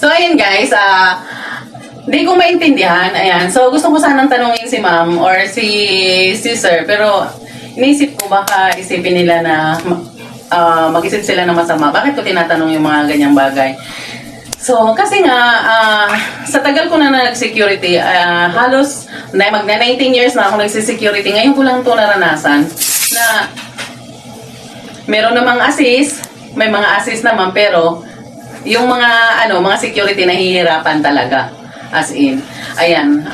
So, ayun guys, di ko maintindihan. Ayan. So, gusto ko sanang tanungin si ma'am or si sir. Pero, inisip ko baka isipin nila na mag-isip sila ng masama. Bakit ko tinatanong yung mga ganyang bagay? So, kasi nga, sa tagal ko na nag-security, halos magna 19 years na ako nag-security. Ngayon ko lang ito naranasan na meron namang assist, may mga assist naman, pero yung mga mga security nahihirapan talaga. As in, ayan.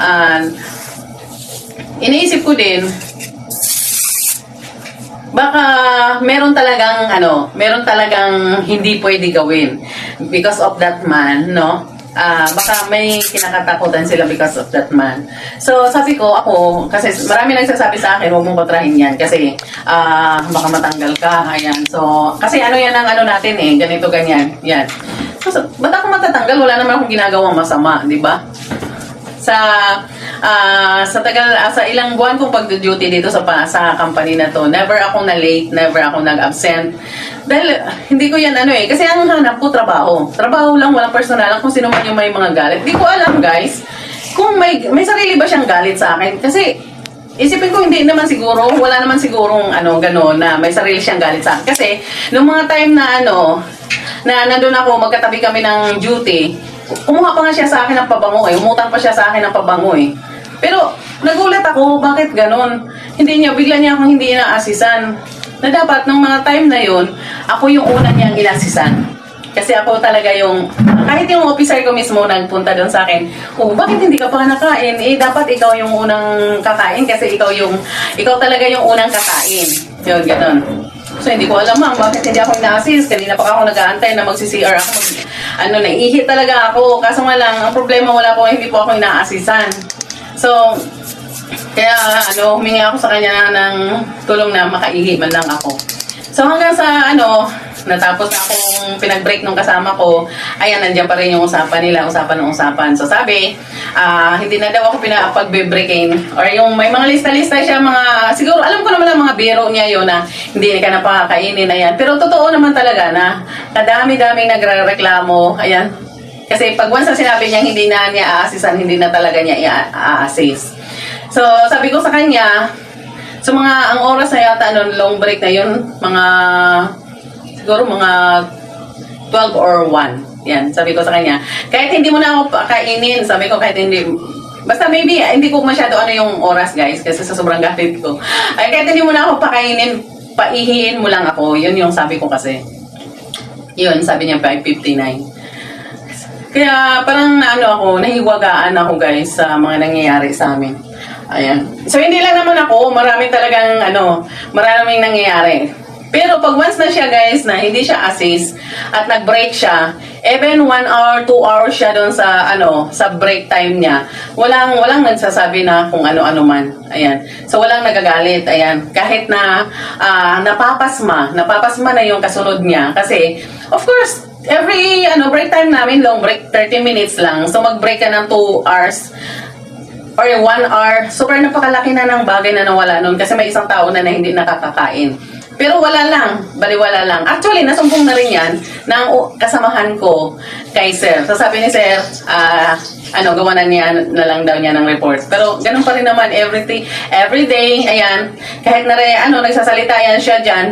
Iniisip ko din, baka meron talagang hindi pwede gawin because of that man, no? Baka may kinakatakutan sila because of that man. So, sabi ko, kasi marami nagsasabi sa akin, huwag mong kontrahin yan kasi baka matanggal ka, ayan. So, kasi yan ang natin ganito, ganyan, yan. So, ba't ako matatanggal? Wala naman akong ginagawang masama, di ba? Sa ilang buwan kong pag-duty dito sa company na to, never ako na-late, never ako nag-absent. Dahil, hindi ko yan kasi ang hanap ko trabaho. Trabaho lang, walang personalan kung sino man yung may mga galit. Di ko alam, guys, kung may sarili ba siyang galit sa akin. Kasi, isipin ko hindi naman siguro, wala naman sigurong gano'n na may sarili siyang galit sa akin. Kasi, nung mga time na na nandun ako, magkatabi kami ng duty, kumuha pa nga siya sa akin ng pabango umutang pa siya sa akin ng pabango Pero, nagulat ako, bakit ganon? Bigla niya akong hindi inaasisan. Na dapat, nung mga time na yon ako yung una niyang inasisan. Kasi ako talaga kahit yung officer ko mismo nagpunta doon sa akin, bakit hindi ka pa nakain? Dapat ikaw yung unang kakain kasi ikaw talaga yung unang kakain. Yun, ganon. So, hindi ko alam bakit hindi ako ina-assist. Kanina pa ako nag-aantay na magsi-CR ako. Naiihi talaga ako. Kaso nga lang, ang problema hindi po ako ina-assisan. So, kaya humingi ako sa kanya ng tulong na makaihi man lang ako. So, hanggang sa natapos na akong pinag-break nung kasama ko, ayan, nandiyan pa rin yung usapan nila, usapan. So, sabi, hindi na daw ako pinapag-breakin or yung may mga lista-lista siya, siguro, alam ko naman ang mga biro niya yun na hindi ka na pakakainin, ayan. Pero totoo naman talaga na kadami-daming nagre-reklamo, ayan. Kasi pag once na sinabi niya hindi na niya a-assisan, hindi na talaga niya i-assist. So, sabi ko sa kanya, so ang oras na yata long break na yun, siguro mga 12 or 1. Yan, sabi ko sa kanya. Kahit hindi mo na ako pakainin, sabi ko kahit hindi, basta maybe, hindi ko masyado yung oras guys, kasi sa sobrang galit ko. Kahit hindi mo na ako pakainin, paihiin mo lang ako. Yun yung sabi ko kasi. Yun, sabi niya 5:59. Kaya parang nahiwagaan ako guys sa mga nangyayari sa amin. Ayan. So, hindi lang naman ako, maraming nangyayari. Pero pag once na siya guys, na hindi siya assist at nag-break siya, even 1 hour, 2 hours siya doon sa break time niya, walang nagsasabi na kung ano-ano man. Ayan. So, walang nagagalit. Ayan. Kahit na napapasma na yung kasunod niya. Kasi, of course, every break time namin, long break, 30 minutes lang. So, mag-break ka ng 2 hours or 1 hour. Super napakalaki na ng bagay na nawala nun kasi may isang tao na hindi nakakakain. Pero wala lang, baliwala lang. Actually, nasumbong na rin yan ng kasamahan ko kay Sir. So, sabi ni Sir, gawa na lang daw niya ng report. Pero, ganun pa rin naman, every day, ayan, kahit na rin, nagsasalita yan siya dyan,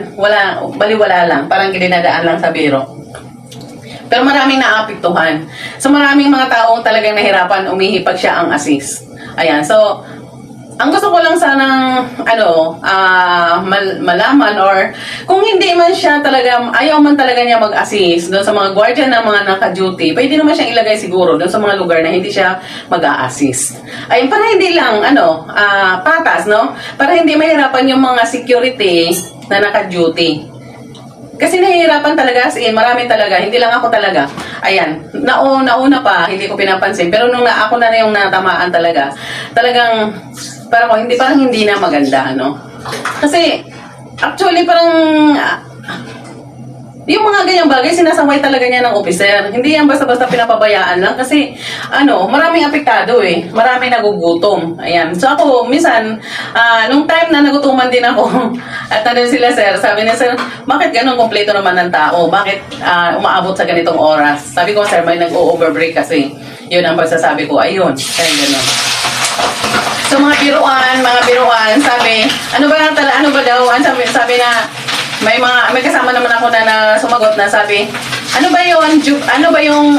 baliwala lang. Parang ginadaan lang sa biro. Pero maraming naapektuhan. So, maraming mga taong talagang nahirapan, umihipag siya ang assist. Ayan, so, ang gusto ko lang sanang malaman or kung hindi man siya talaga, ayaw man talaga niya mag-assist doon sa mga guardian na mga naka-duty, pwede naman siyang ilagay siguro doon sa mga lugar na hindi siya mag-a-assist. Ayun, para hindi lang, patas, no? Para hindi mahirapan yung mga security na naka-duty. Kasi nahihirapan talaga, marami talaga, hindi lang ako talaga. Ayan, nauna pa, hindi ko pinapansin. Pero nung ako na yung natamaan talaga, talagang, parang hindi na maganda, Kasi, actually, parang, Yung mga ganyang bagay, sinasaway talaga niya ng officer. Hindi yan basta-basta pinapabayaan lang kasi, maraming apektado eh. Maraming nagugutom. Ayan. So ako, minsan, nung time na nagutuman din ako, at nandun sila sir, sabi niya, sir, bakit ganun kompleto naman ng tao? Bakit umaabot sa ganitong oras? Sabi ko, sir, may nag-o-overbreak kasi. Yun ang pagsasabi ko, ayun, kaya ganun. So mga biruan, sabi, ano ba daw, sabi na, may kasama naman ako na sumagot na sabi, ano ba yung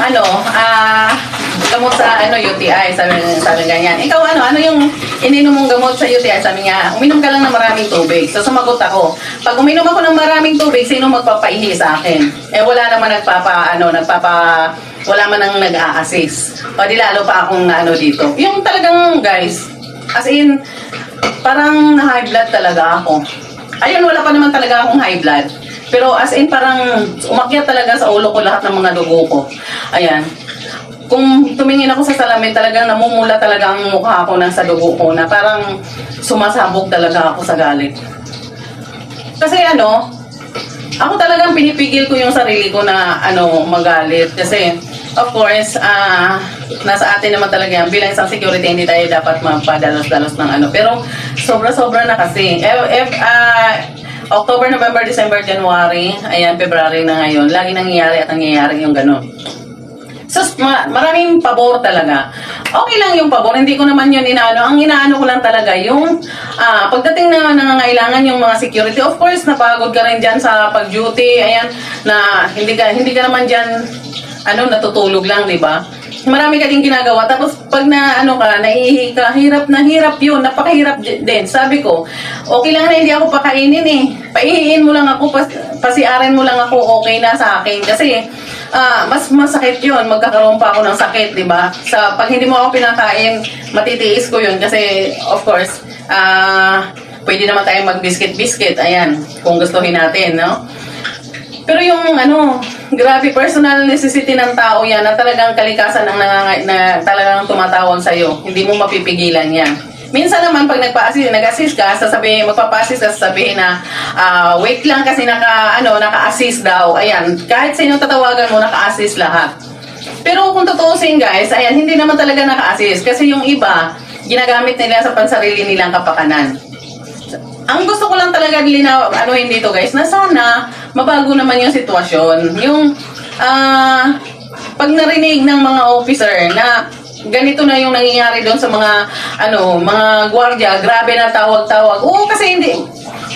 gamot sa UTI, sabi ganyan. Ikaw ano yung ininom mong gamot sa UTI? Sabi niya, uminom ka lang ng maraming tubig. So sumagot ako, pag uminom ako ng maraming tubig, sino magpapaihi sa akin? Eh wala naman wala man nang nag-a-assist. O di lalo pa akong dito. Yung talagang guys, as in, parang high blood talaga ako. Ayun, wala pa naman talaga akong high blood. Pero as in, parang umakyat talaga sa ulo ko lahat ng mga dugo ko. Ayan. Kung tumingin ako sa salamin, talagang namumula talaga ang mukha ko sa dugo ko na parang sumasabog talaga ako sa galit. Kasi ako talagang pinipigil ko yung sarili ko na magalit. Kasi, of course, nasa atin naman talaga yan. Bilang isang security, hindi tayo dapat magpadalos-dalos ng Pero, sobra-sobra na kasi. October, November, December, January, ayan, February na ngayon. Lagi nangyayari yung ganun. So, maraming pabor talaga. Okay lang yung pabor, hindi ko naman yun inaano. Ang inaano ko lang talaga yung pagdating na nangangailangan yung mga security. Of course, napagod ka rin dyan sa pag-duty. Ayan, na hindi ka naman dyan natutulog lang, di ba? Marami ka din ginagawa. Tapos, pag naiihi ka, hirap yun. Napakahirap din. Sabi ko, okay lang na hindi ako pakainin eh. Paihiin mo lang ako, pasiarin mo lang ako, okay na sa akin. Kasi, mas masakit yun. Magkakaroon pa ako ng sakit, di ba? Pag hindi mo ako pinakain, matitiis ko yun. Kasi, of course, pwede naman tayong mag-biscuit-biscuit. Ayan, kung gustuhin natin, no? Pero yung grabe, personal necessity ng tao yan na talagang kalikasan na talagang tumatawag sa'yo. Hindi mo mapipigilan yan. Minsan naman pag nag-assist ka, magpapa-assist ka, sasabihin na wait lang kasi naka-assist daw. Ayan, kahit sino tatawagan mo, naka-assist lahat. Pero kung tutuusin guys, ayan, hindi naman talaga naka-assist. Kasi yung iba, ginagamit nila sa pansarili nilang kapakanan. Ang gusto ko lang talaga dito guys, na sana mabago naman yung sitwasyon. Yung pag narinig ng mga officer na ganito na yung nangyayari doon sa mga gwardiya, grabe na tawag-tawag. Oo, kasi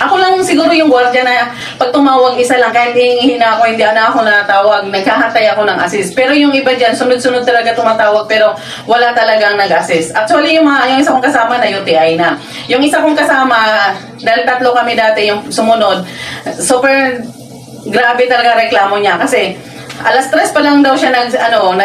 ako lang siguro yung gwardiya na pag tumawag isa lang, kahit hihina ako, hindi ako natawag, naghahatay ako ng assist. Pero yung iba dyan, sunod-sunod talaga tumatawag, pero wala talagang nag-assist. Actually, yung isa kong kasama na UTI na. Yung isa kong kasama, dahil 3 kami dati, yung sumunod, super grabe talaga reklamo niya. Kasi, alas 3 pa lang daw siya na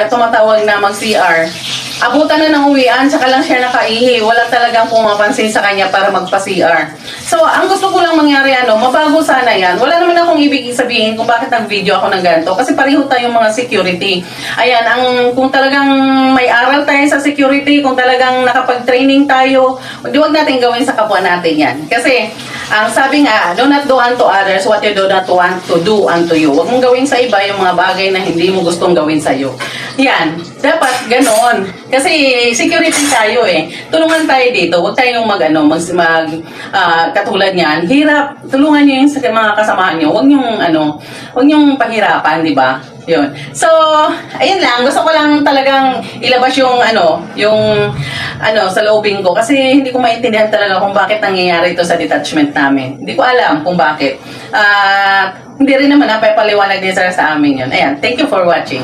tumatawag na mag-CR. Abutan na ng uwian, saka lang siya nakaihi. Wala talagang pumapansin sa kanya para magpa-CR. So, ang gusto ko lang mangyari, mabago sana yan. Wala naman akong ibig sabihin kung bakit nag-video ako ng ganito. Kasi pareho tayong mga security. Ayan, kung talagang may aral tayo sa security, kung talagang nakapag-training tayo, huwag natin gawin sa kapwa natin yan. Kasi, ang sabi nga, do not do unto others what you do not want to do unto you. Huwag mong gawin sa iba yung mga bagay na hindi mo gustong gawin sa'yo. Yan, dapat ganon. Kasi security tayo eh. Tulungan tayo dito. Huwag tayong katulad niyan. Hirap. Tulungan niyo yung mga kasamahan niyo. Huwag niyong pahirapan, di ba? Yun. So, ayun lang. Gusto ko lang talagang ilabas yung sa loobing ko. Kasi hindi ko maintindihan talaga kung bakit nangyayari ito sa detachment namin. Hindi ko alam kung bakit. Hindi rin naman napapaliwanag din sa amin yun. Ayan. Thank you for watching.